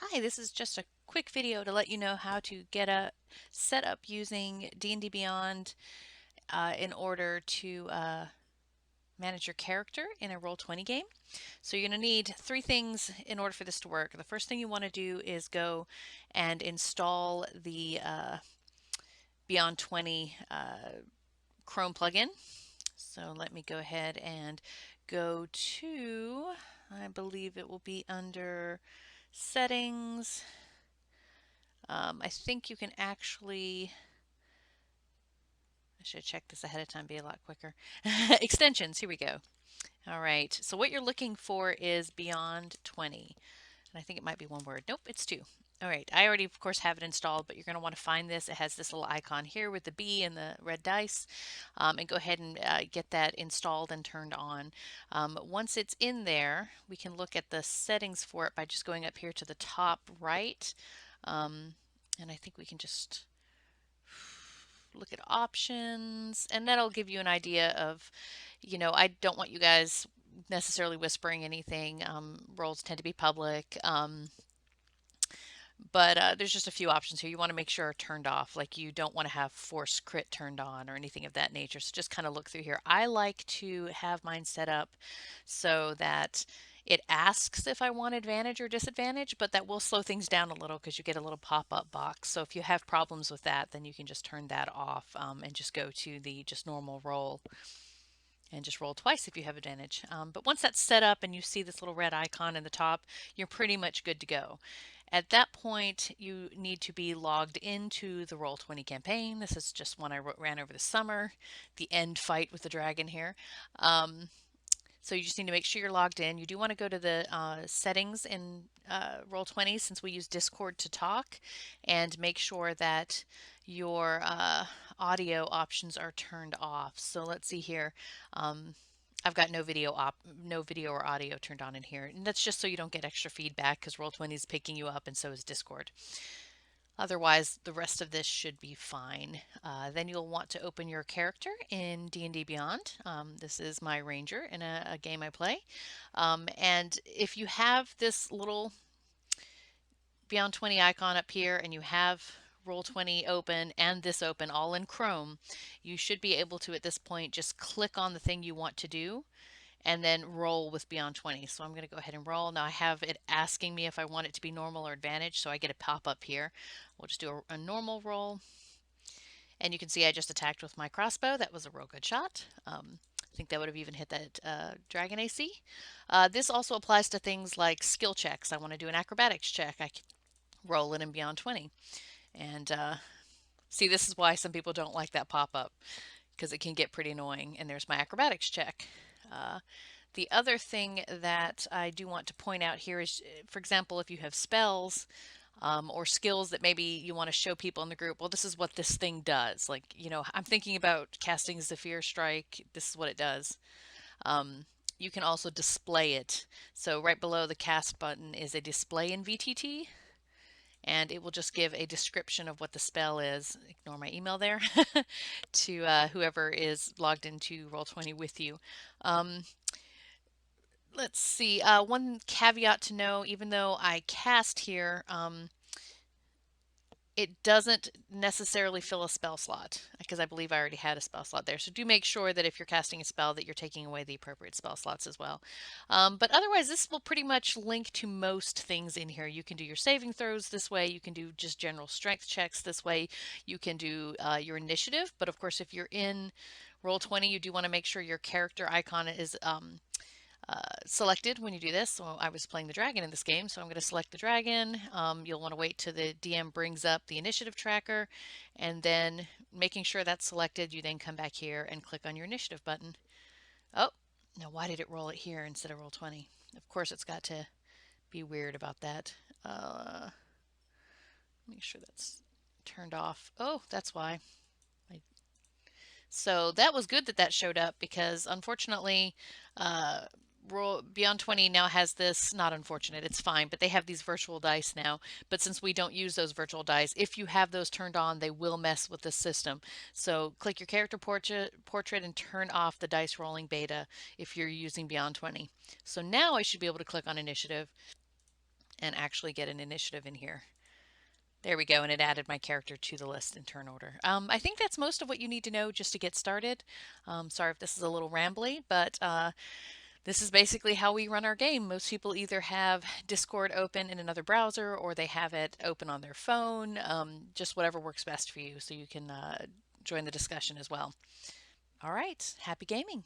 Hi, this is just a quick video to let you know how to get a set up using DndBeyond in order to manage your character in a Roll20 game. So you're going to need three things in order for this to work. The first thing you want to do is go and install the Beyond 20 Chrome plugin. So let me go ahead and go to, I believe it will be under settings. I think you can actually, I should check this ahead of time, be a lot quicker. Extensions, here we go. All right, so what you're looking for is Beyond 20. And I think it might be one word. Nope, it's two. All right, I already, of course, have it installed, but you're going to want to find this. It has this little icon here with the B and the red dice. And go ahead and get that installed and turned on. Once it's in there, we can look at the settings for it by just going up here to the top right. And I think we can just look at options, and that'll give you an idea of, I don't want you guys necessarily whispering anything. Roles tend to be public. But there's just a few options here you want to make sure are turned off. Like you don't want to have force crit turned on or anything of that nature. So just kind of look through here. I like to have mine set up so that it asks if I want advantage or disadvantage, but that will slow things down a little because you get a little pop-up box. So if you have problems with that, then you can just turn that off and just go to the just normal roll and just roll twice if you have advantage. But once that's set up and you see this little red icon in the top, you're pretty much good to go. At that point, you need to be logged into the Roll20 campaign. This is just one I ran over the summer, the end fight with the dragon here. So you just need to make sure you're logged in. You do want to go to the settings in Roll20 since we use Discord to talk, and make sure that your audio options are turned off. So let's see here. I've got no video or audio turned on in here, and that's just so you don't get extra feedback because Roll20 is picking you up, and so is Discord. Otherwise, the rest of this should be fine. Then you'll want to open your character in D&D Beyond. This is my ranger in a game I play. And if you have this little Beyond 20 icon up here and you have Roll20 open and this open all in Chrome, you should be able to at this point just click on the thing you want to do and then roll with Beyond 20. So I'm going to go ahead and roll. Now I have it asking me if I want it to be normal or advantage, so I get a pop-up here. We'll just do a normal roll. And you can see I just attacked with my crossbow. That was a real good shot. I think that would have even hit that dragon AC. This also applies to things like skill checks. I want to do an acrobatics check. I can roll it in Beyond 20. And see, this is why some people don't like that pop-up, because it can get pretty annoying. And there's my acrobatics check. The other thing that I do want to point out here is, for example, if you have spells or skills that maybe you want to show people in the group, well, this is what this thing does. Like, I'm thinking about casting Zephyr Strike. This is what it does. You can also display it. So right below the cast button is a display in VTT. And it will just give a description of what the spell is. Ignore my email there to whoever is logged into Roll20 with you. Let's see. One caveat to know, even though I cast here, it doesn't necessarily fill a spell slot because I believe I already had a spell slot there. So do make sure that if you're casting a spell that you're taking away the appropriate spell slots as well. But otherwise, this will pretty much link to most things in here. You can do your saving throws this way. You can do just general strength checks this way. You can do your initiative. But of course, if you're in Roll20, you do want to make sure your character icon is selected when you do this. So I was playing the dragon in this game, so I'm going to select the dragon. You'll want to wait till the DM brings up the initiative tracker, and then making sure that's selected, you then come back here and click on your initiative button. Oh, now why did it roll it here instead of Roll20? Of course it's got to be weird about that. Make sure that's turned off. Oh, that's why. So that was good that that showed up because unfortunately Beyond 20 now has this, not unfortunate, it's fine, but they have these virtual dice now. But since we don't use those virtual dice, if you have those turned on, they will mess with the system. So click your character portrait and turn off the dice rolling beta if you're using Beyond 20. So now I should be able to click on initiative. and actually get an initiative in here. There we go, and it added my character to the list in turn order. I think that's most of what you need to know just to get started. Sorry if this is a little rambly, but this is basically how we run our game. Most people either have Discord open in another browser or they have it open on their phone, just whatever works best for you, so you can join the discussion as well. All right, happy gaming.